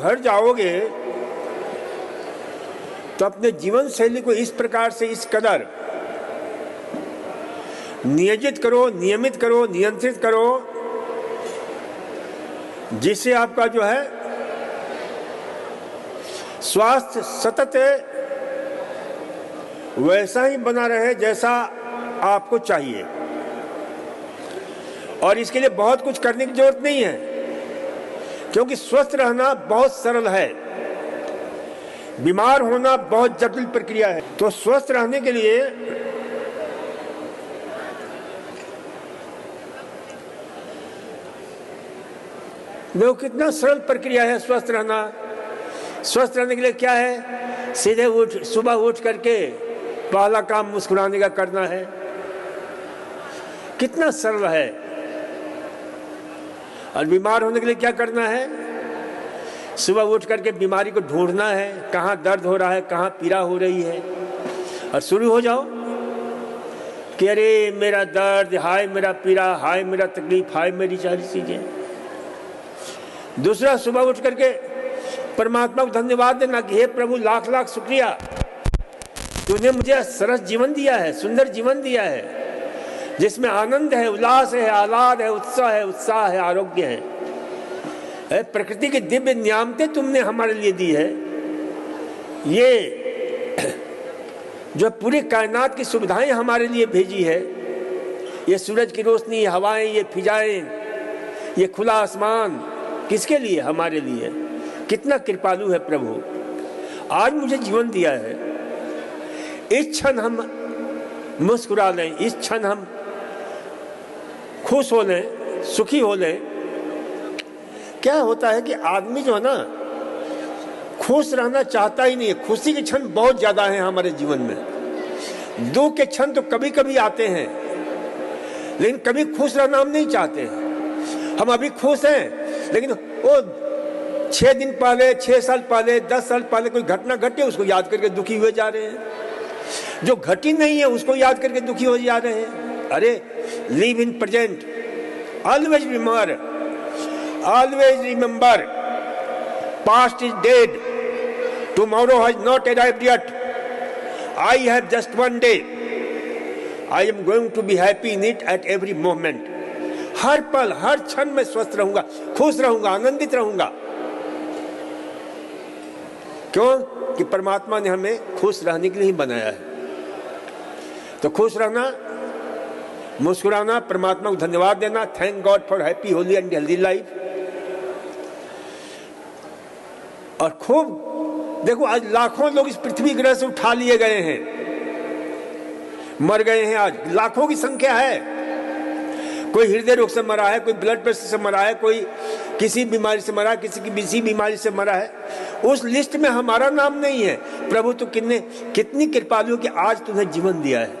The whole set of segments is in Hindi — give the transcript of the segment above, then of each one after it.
घर जाओगे तो अपने जीवन शैली को इस प्रकार से, इस कदर नियोजित करो, नियमित करो, नियंत्रित करो, जिससे आपका जो है स्वास्थ्य सतत वैसा ही बना रहे जैसा आपको चाहिए। और इसके लिए बहुत कुछ करने की जरूरत नहीं है, क्योंकि स्वस्थ रहना बहुत सरल है, बीमार होना बहुत जटिल प्रक्रिया है। तो स्वस्थ रहने के लिए देखो कितना सरल प्रक्रिया है स्वस्थ रहना। स्वस्थ रहने के लिए क्या है? सीधे सुबह उठ करके पहला काम मुस्कुराने का करना है। कितना सरल है। और बीमार होने के लिए क्या करना है? सुबह उठ करके बीमारी को ढूंढना है, कहाँ दर्द हो रहा है, कहाँ पीड़ा हो रही है, और शुरू हो जाओ कि अरे मेरा दर्द, हाय मेरा पीड़ा, हाय मेरा तकलीफ, हाय मेरी सारी चीजें। दूसरा, सुबह उठ करके परमात्मा को धन्यवाद देना कि हे प्रभु, लाख लाख शुक्रिया, तूने मुझे सरस जीवन दिया है, सुंदर जीवन दिया है, जिसमें आनंद है, उल्लास है, आह्लाद है, उत्साह है, आरोग्य है। प्रकृति की दिव्य नियामतें तुमने हमारे लिए दी है। ये जो पूरी कायनात की सुविधाएं हमारे लिए भेजी है, ये सूरज की रोशनी, हवाएं, ये फिजाएं, ये खुला आसमान, किसके लिए? हमारे लिए। कितना कृपालु है प्रभु। आज मुझे जीवन दिया है, इस क्षण हम मुस्कुरा लें, इस क्षण हम खुश हो लें, सुखी हो लें। क्या होता है कि आदमी जो है ना, खुश रहना चाहता ही नहीं है। खुशी के क्षण बहुत ज्यादा हैं हमारे जीवन में। दुख के क्षण तो कभी कभी आते हैं, लेकिन कभी खुश रहना हम नहीं चाहते हैं। हम अभी खुश हैं, लेकिन वो 6 दिन पहले, 6 साल पहले, 10 साल पहले कोई घटना घटे, उसको याद करके दुखी हुए जा रहे हैं। जो घटी नहीं है उसको याद करके दुखी हो जा रहे हैं। अरे live in present, always remember, past is dead, tomorrow has not arrived yet, I have just one day, I am going to be happy in it at every moment. हर पल, हर क्षण में स्वस्थ रहूंगा, खुश रहूंगा, आनंदित रहूंगा। क्यों? कि परमात्मा ने हमें खुश रहने के लिए ही बनाया है। तो खुश रहना, मुस्कुराना, परमात्मा को धन्यवाद देना, thank God for happy, Holi and healthy life. और खूब देखो, आज लाखों लोग इस पृथ्वी ग्रह से उठा लिए गए हैं, मर गए हैं। आज लाखों की संख्या है। कोई हृदय रोग से मरा है, कोई ब्लड प्रेशर से मरा है, कोई किसी बीमारी से मरा है, किसी बीमारी से मरा है। उस लिस्ट में हमारा नाम नहीं है। प्रभु तो कितनी कृपालु कि आज तुम्हें जीवन दिया है।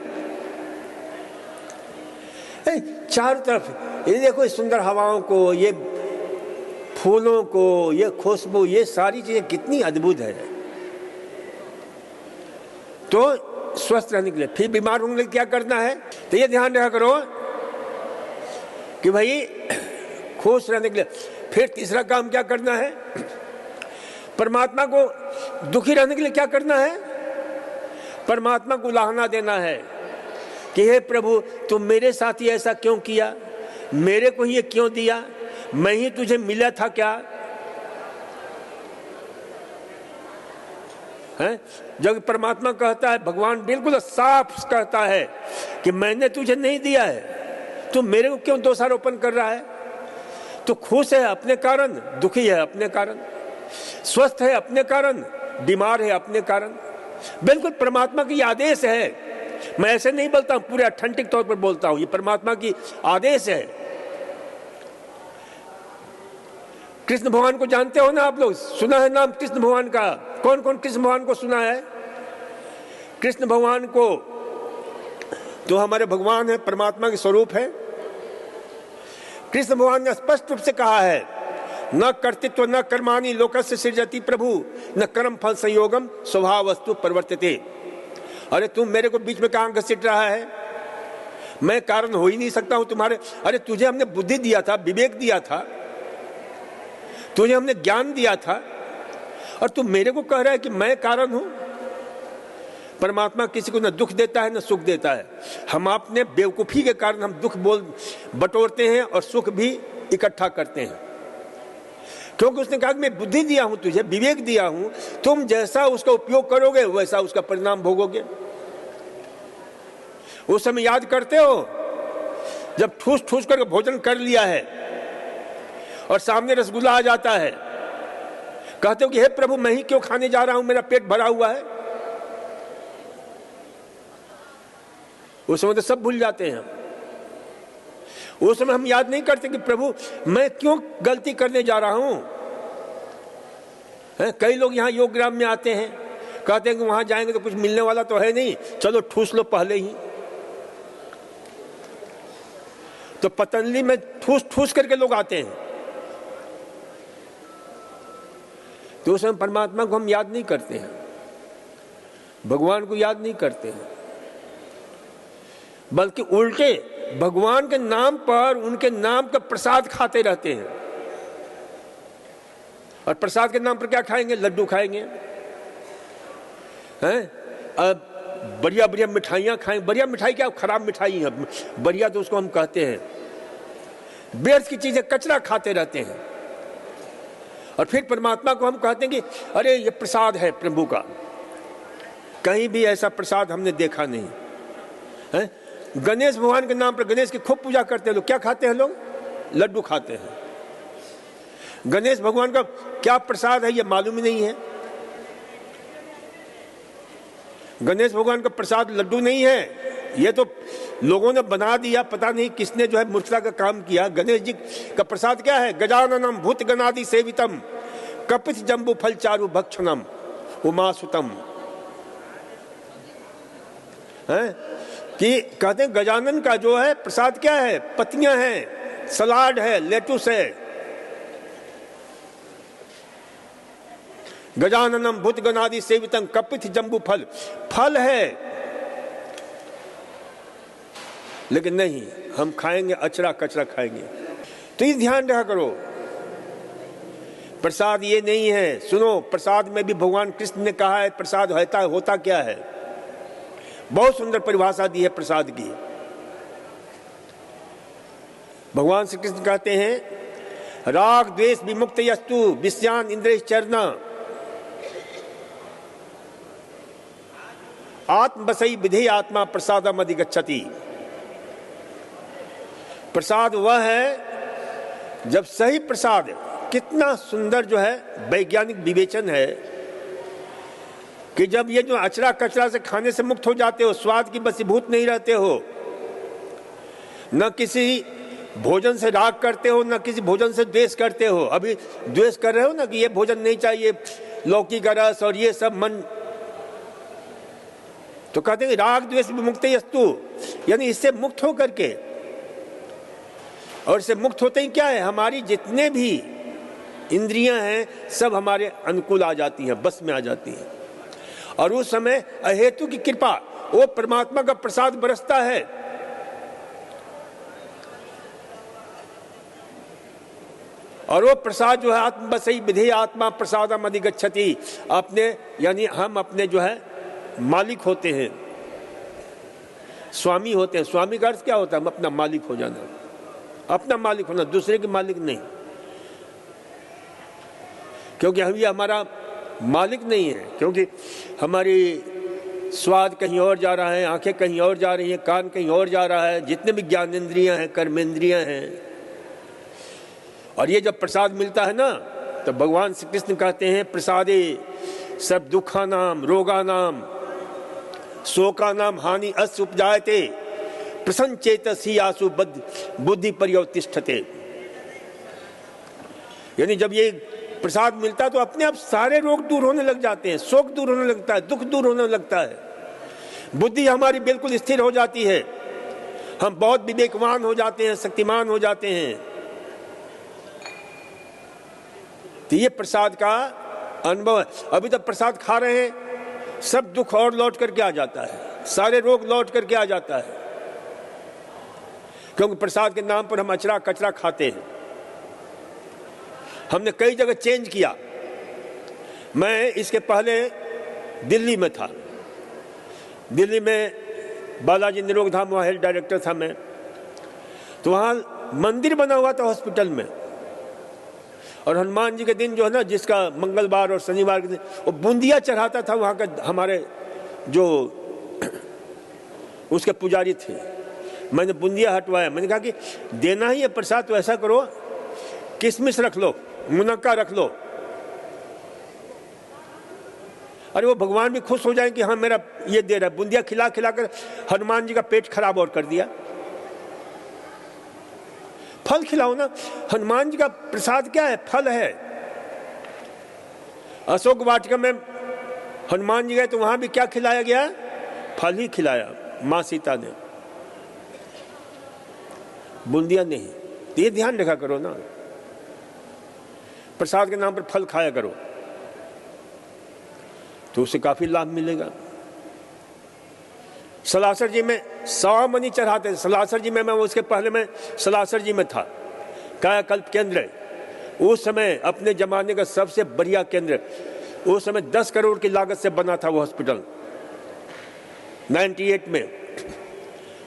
चारों तरफ ये देखो, सुंदर हवाओं को, ये फूलों को, ये खुशबू, ये सारी चीजें कितनी अद्भुत है। तो स्वस्थ रहने के लिए, फिर बीमार होने के लिए क्या करना है? तो ये ध्यान रखा करो कि भाई खुश रहने के लिए। फिर तीसरा काम क्या करना है? परमात्मा को दुखी रहने के लिए क्या करना है? परमात्मा को उलाहना देना है कि हे प्रभु, तुम मेरे साथ ही ऐसा क्यों किया, मेरे को ये क्यों दिया, मैं ही तुझे मिला था क्या? है? जब परमात्मा कहता है, भगवान बिल्कुल साफ कहता है कि मैंने तुझे नहीं दिया है, तू मेरे को क्यों दोषारोपण कर रहा है? तो खुश है अपने कारण, दुखी है अपने कारण, स्वस्थ है अपने कारण, बीमार है अपने कारण। बिल्कुल परमात्मा की आदेश है। मैं ऐसे नहीं बोलता हूं, पूरे अथेंटिक तौर पर बोलता हूं, ये परमात्मा की आदेश है। कृष्ण भगवान को जानते हो ना आप लोग? सुना है नाम कृष्ण भगवान का? कौन कौन कृष्ण भगवान को सुना है? कृष्ण भगवान को तो हमारे भगवान है, परमात्मा के स्वरूप है। कृष्ण भगवान ने स्पष्ट रूप से कहा है, न कर्तृत्व न कर्माणि लोकस्य सृजति प्रभु, न कर्म फल संयोगम स्वभाव वस्तु परिवर्तते। अरे तुम मेरे को बीच में कहां घसीट रहा है? मैं कारण हो ही नहीं सकता हूं तुम्हारे। अरे तुझे हमने बुद्धि दिया था, विवेक दिया था, तुझे हमने ज्ञान दिया था, और तू मेरे को कह रहा है कि मैं कारण हूं। परमात्मा किसी को न दुख देता है न सुख देता है। हम अपने बेवकूफी के कारण हम दुख बटोरते हैं और सुख भी इकट्ठा करते हैं, क्योंकि उसने कहा कि मैं बुद्धि दिया हूं तुझे, विवेक दिया हूं, तुम जैसा उसका उपयोग करोगे वैसा उसका परिणाम भोगोगे। उस समय याद करते हो जब ठूस ठूस करके भोजन कर लिया है और सामने रसगुल्ला आ जाता है, कहते हो कि हे प्रभु मैं ही क्यों खाने जा रहा हूं, मेरा पेट भरा हुआ है। उस समय तो सब भूल जाते हैं। उस समय हम याद नहीं करते कि प्रभु मैं क्यों गलती करने जा रहा हूं। कई लोग यहां योग ग्राम में आते हैं, कहते हैं कि वहां जाएंगे तो कुछ मिलने वाला तो है नहीं, चलो ठूस लो पहले ही। तो पतंजलि में ठूस ठूस करके लोग आते हैं। तो उस समय परमात्मा को हम याद नहीं करते हैं, भगवान को याद नहीं करते हैं, बल्कि उल्टे भगवान के नाम पर उनके नाम का प्रसाद खाते रहते हैं। और प्रसाद के नाम पर क्या खाएंगे? लड्डू खाएंगे, हैं? अब बढ़िया बढ़िया मिठाइयां खाएं। बढ़िया मिठाई क्या, खराब मिठाई है, बढ़िया तो उसको हम कहते हैं। व्यर्थ की चीजें, कचरा खाते रहते हैं। और फिर परमात्मा को हम कहते हैं कि अरे ये प्रसाद है प्रभु का। कहीं भी ऐसा प्रसाद हमने देखा नहीं है। गणेश भगवान के नाम पर गणेश की खूब पूजा करते हैं लोग। क्या खाते हैं लोग? लड्डू खाते हैं। गणेश भगवान का क्या प्रसाद है ये मालूम ही नहीं है। गणेश भगवान का प्रसाद लड्डू नहीं है, ये तो लोगों ने बना दिया, पता नहीं किसने जो है मूर्खता का काम किया। गणेश जी का प्रसाद क्या है? गजाननम भूत गणादि सेवितम कपित जम्बू फल चारु भक्षणम उमासुतम। कि कहते हैं गजानन का जो है प्रसाद क्या है? पत्तियां हैं, सलाड है, लेटुस है। गजाननम भूत गणादि सेवितम कपित जम्बू फल, फल है। लेकिन नहीं, हम खाएंगे अचरा कचरा खाएंगे। तो ये ध्यान रखा करो, प्रसाद ये नहीं है। सुनो, प्रसाद में भी भगवान कृष्ण ने कहा है प्रसाद होता क्या है। बहुत सुंदर परिभाषा दी है प्रसाद की। भगवान श्री कृष्ण कहते हैं राग द्वेष विमुक्त यस्तु विषयान इंद्रिय चरना आत्मवसई विधेय आत्मा प्रसादम अधिगच्छति। प्रसाद वह है जब सही प्रसाद, कितना सुंदर जो है वैज्ञानिक विवेचन है कि जब ये जो अचरा कचरा से खाने से मुक्त हो जाते हो, स्वाद की वशीभूत नहीं रहते हो, न किसी भोजन से राग करते हो, न किसी भोजन से द्वेष करते हो। अभी द्वेष कर रहे हो ना कि ये भोजन नहीं चाहिए, लौकी का रस और ये सब मन, तो कहते हैं राग द्वेष विमुक्त यस्तु, यानी इससे मुक्त हो करके। और इससे मुक्त होते ही क्या है, हमारी जितने भी इंद्रियां हैं सब हमारे अनुकूल आ जाती हैं, बस में आ जाती हैं। और उस समय अहेतु की कृपा, वो परमात्मा का प्रसाद बरसता है। और वो प्रसाद जो है आत्मवसई विधेय आत्मा प्रसादम अधिगच्छति, अपने यानी हम अपने जो है मालिक होते हैं, स्वामी होते हैं। स्वामी का अर्थ क्या होता है? हम अपना मालिक हो जाना, अपना मालिक होना, दूसरे के मालिक नहीं। क्योंकि हम ये हमारा मालिक नहीं है, क्योंकि हमारी स्वाद कहीं और जा रहा है, आंखें कहीं और जा रही हैं, कान कहीं और जा रहा है, जितने भी ज्ञानेंद्रियां हैं, कर्मेंद्रियां हैं। और ये जब प्रसाद मिलता है ना, तो भगवान श्री कृष्ण कहते हैं प्रसादे सब दुखा नाम रोगा नाम शोका नाम हानि अस्य उपजायते प्रसन्न चेतसी आसु बुद्धि पर्यवतिष्ठते। यानी जब ये प्रसाद मिलता है तो अपने आप सारे रोग दूर होने लग जाते हैं, शोक दूर होने लगता है, दुख दूर होने लगता है, बुद्धि हमारी बिल्कुल स्थिर हो जाती है, हम बहुत विवेकवान हो जाते हैं, शक्तिमान हो जाते हैं। तो ये प्रसाद का अनुभव है। अभी तक प्रसाद खा रहे हैं, सब दुख और लौट करके आ जाता है, सारे रोग लौट करके आ जाता है, क्योंकि प्रसाद के नाम पर हम अचरा कचरा खाते हैं। हमने कई जगह चेंज किया, मैं इसके पहले दिल्ली में था। दिल्ली में बालाजी निरोग धाम, वहाँ हेल्थ डायरेक्टर था मैं। तो वहाँ मंदिर बना हुआ था हॉस्पिटल में, और हनुमान जी के दिन जो है ना, जिसका मंगलवार और शनिवार के दिन वो बूंदिया चढ़ाता था वहाँ का हमारे जो उसके पुजारी थे। मैंने बूंदिया हटवाया। मैंने कहा कि देना ही है प्रसाद तो ऐसा करो, किशमिश रख लो, मुनक्का रख लो, अरे वो भगवान भी खुश हो जाए कि हाँ मेरा ये दे रहा है। बूंदिया खिला खिला कर हनुमान जी का पेट खराब और कर दिया। फल खिलाओ ना, हनुमान जी का प्रसाद क्या है? फल है। अशोक वाटिका में हनुमान जी गए तो वहां भी क्या खिलाया गया? फल ही खिलाया मां सीता ने, बूंदिया नहीं। तो ये ध्यान रखा करो ना, प्रसाद के नाम पर फल खाया करो तो उससे काफी लाभ मिलेगा। सलासर जी में 100 मनी चढ़ाते थे। सलासर जी में मैं उसके पहले मैं सलासर जी में था, कायाकल्प केंद्र। उस समय अपने जमाने का सबसे बढ़िया केंद्र, उस समय 10 करोड़ की लागत से बना था वो हॉस्पिटल 98 में,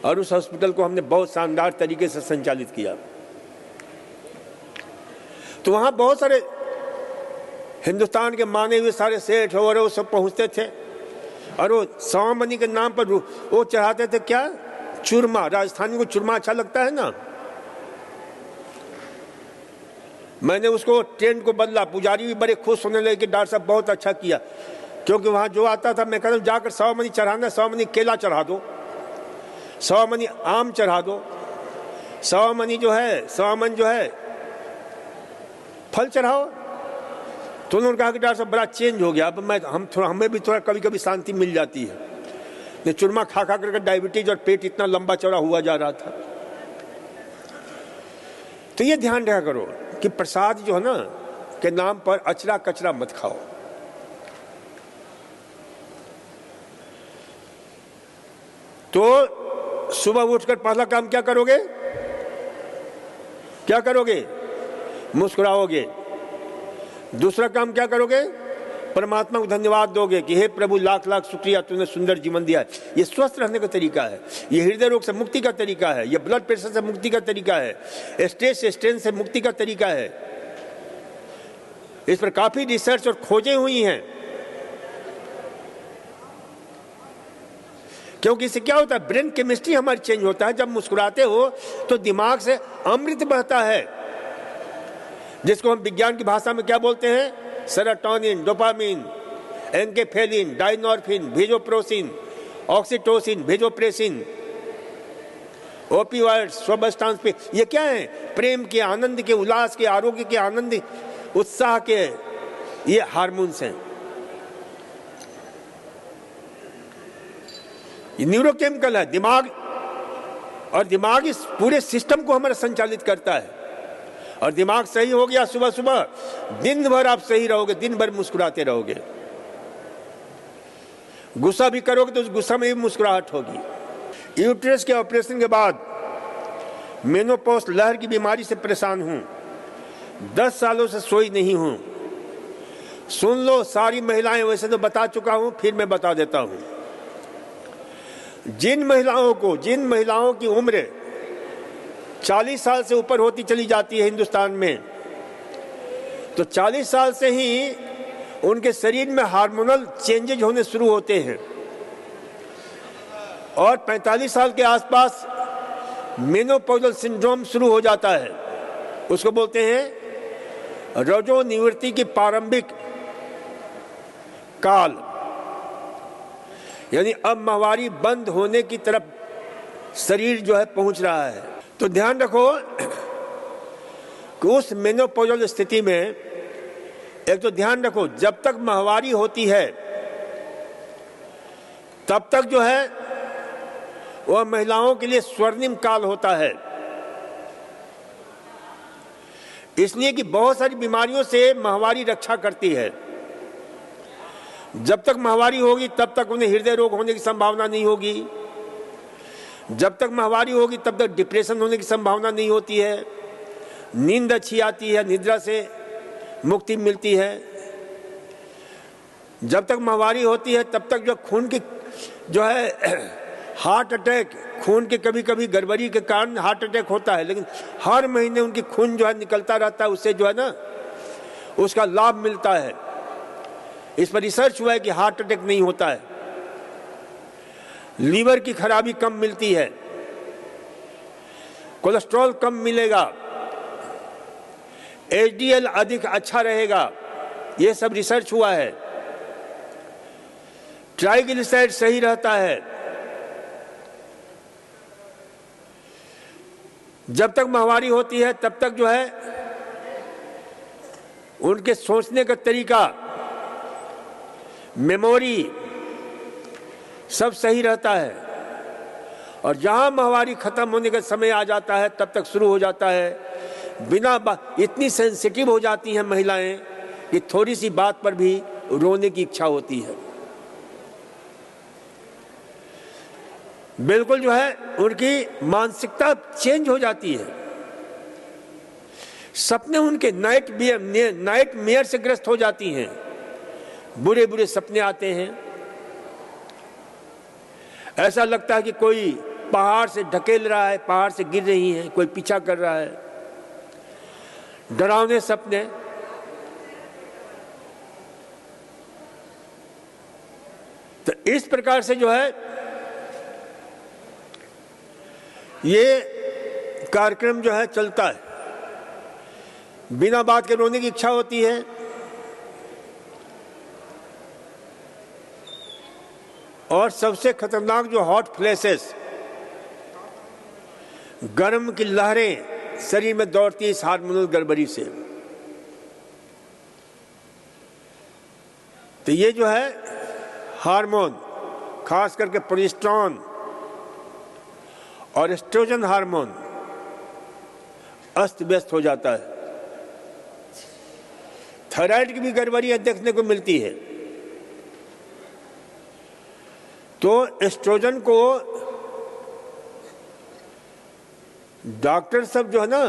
और उस हॉस्पिटल को हमने बहुत शानदार तरीके से संचालित किया। तो वहां बहुत सारे हिंदुस्तान के माने हुए सारे सेठ और वो सब पहुंचते थे, और वो 100 मनी के नाम पर वो चढ़ाते थे क्या? चूरमा। राजस्थानी को चूरमा अच्छा लगता है ना। मैंने उसको ट्रेंड को बदला। पुजारी भी बड़े खुश होने लगे कि डॉक्टर साहब बहुत अच्छा किया, क्योंकि वहां जो आता था मैं कहता हूं जाकर 100 मनी चढ़ाना, 100 मनी केला चढ़ा दो, 100 मनी आम चढ़ा दो, 100 मनी जो है 100 मन जो है फल चढ़ाओ। तो उन्होंने कहा कि डॉक्टर साहब बड़ा चेंज हो गया, अब हमें भी थोड़ा कभी कभी शांति मिल जाती है। नहीं, चूरमा खा खा करके डायबिटीज और पेट इतना लंबा चौड़ा हुआ जा रहा था। तो ये ध्यान रखा करो कि प्रसाद जो है ना के नाम पर अचरा कचरा मत खाओ। तो सुबह उठकर पहला काम क्या करोगे? क्या करोगे? मुस्कुराओगे। दूसरा काम क्या करोगे? परमात्मा को धन्यवाद दोगे कि हे प्रभु लाख लाख शुक्रिया, तूने सुंदर जीवन दिया है। ये स्वस्थ रहने का तरीका है, ये हृदय रोग से मुक्ति का तरीका है, ये ब्लड प्रेशर से मुक्ति का तरीका है, स्ट्रेस से स्ट्रेन से मुक्ति का तरीका है। इस पर काफी रिसर्च और खोजें हुई हैं। क्योंकि इससे क्या होता है? ब्रेन केमिस्ट्री हमारी चेंज होता है। जब मुस्कुराते हो तो दिमाग से अमृत बहता है, जिसको हम विज्ञान की भाषा में क्या बोलते हैं? Serotonin, dopamine, enkephalin, dynorphin, vasopressin, oxytocin, vasopressin, opioids, substance. ये क्या है? प्रेम के, आनंद के, उल्लास के, आरोग्य के, आनंद, उत्साह के ये हार्मोन्स हैं। ये न्यूरोकेमिकल है। दिमाग और दिमाग इस पूरे सिस्टम को हमारा संचालित करता है। और दिमाग सही हो गया सुबह सुबह, दिन भर आप सही रहोगे, दिन भर मुस्कुराते रहोगे। गुस्सा भी करोगे तो उस गुस्सा में भी मुस्कुराहट होगी। यूट्रस के ऑपरेशन के बाद मेनोपॉज लहर की बीमारी से परेशान हूं, 10 सालों से सोई नहीं हूं। सुन लो सारी महिलाएं, वैसे तो बता चुका हूं, फिर मैं बता देता हूं। जिन महिलाओं की उम्र 40 साल से ऊपर होती चली जाती है हिंदुस्तान में, तो 40 साल से ही उनके शरीर में हार्मोनल चेंजेज होने शुरू होते हैं, और 45 साल के आसपास मेनोपॉजल सिंड्रोम शुरू हो जाता है। उसको बोलते हैं रजोनिवृत्ति की प्रारंभिक काल, यानी अब माहवारी बंद होने की तरफ शरीर जो है पहुंच रहा है। तो ध्यान रखो कि उस मेनोपॉजल स्थिति में एक तो ध्यान रखो, जब तक माहवारी होती है तब तक जो है वह महिलाओं के लिए स्वर्णिम काल होता है। इसलिए कि बहुत सारी बीमारियों से माहवारी रक्षा करती है। जब तक माहवारी होगी तब तक उन्हें हृदय रोग होने की संभावना नहीं होगी। जब तक माहवारी होगी तब तक डिप्रेशन होने की संभावना नहीं होती है। नींद अच्छी आती है, निद्रा से मुक्ति मिलती है। जब तक माहवारी होती है तब तक जो खून की जो है हार्ट अटैक, खून के कभी कभी गड़बड़ी के कारण हार्ट अटैक होता है, लेकिन हर महीने उनकी खून जो है निकलता रहता है, उससे जो है ना उसका लाभ मिलता है। इस पर रिसर्च हुआ है कि हार्ट अटैक नहीं होता है, लीवर की खराबी कम मिलती है, कोलेस्ट्रॉल कम मिलेगा, एचडीएल अधिक अच्छा रहेगा, ये सब रिसर्च हुआ है। ट्राइग्लिसराइड सही रहता है। जब तक माहवारी होती है तब तक जो है उनके सोचने का तरीका, मेमोरी सब सही रहता है। और जहां माहवारी खत्म होने का समय आ जाता है तब तक शुरू हो जाता है बिना इतनी सेंसिटिव हो जाती हैं महिलाएं कि थोड़ी सी बात पर भी रोने की इच्छा होती है। बिल्कुल जो है उनकी मानसिकता चेंज हो जाती है। सपने उनके नाइट मेयर से ग्रस्त हो जाती हैं, बुरे बुरे सपने आते हैं। ऐसा लगता है कि कोई पहाड़ से ढकेल रहा है, पहाड़ से गिर रही हैं, कोई पीछा कर रहा है, डरावने सपने। तो इस प्रकार से जो है ये कार्यक्रम जो है चलता है। बिना बात के रोने की इच्छा होती है। और सबसे खतरनाक जो हॉट फ्लैशेस, गर्म की लहरें शरीर में दौड़ती है इस हार्मोनल गड़बड़ी से। तो ये जो है हार्मोन, खास करके प्रोजेस्टेरोन और एस्ट्रोजन हार्मोन अस्त व्यस्त हो जाता है। थायराइड की भी गड़बड़ियां देखने को मिलती है। तो एस्ट्रोजन को डॉक्टर सब जो है ना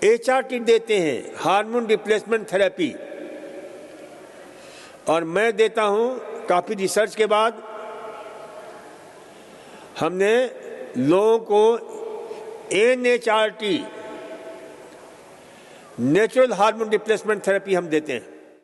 HRT देते हैं, हार्मोन रिप्लेसमेंट थेरेपी, और मैं देता हूं। काफी रिसर्च के बाद हमने लोगों को NHRT, natural hormone replacement therapy हम देते हैं।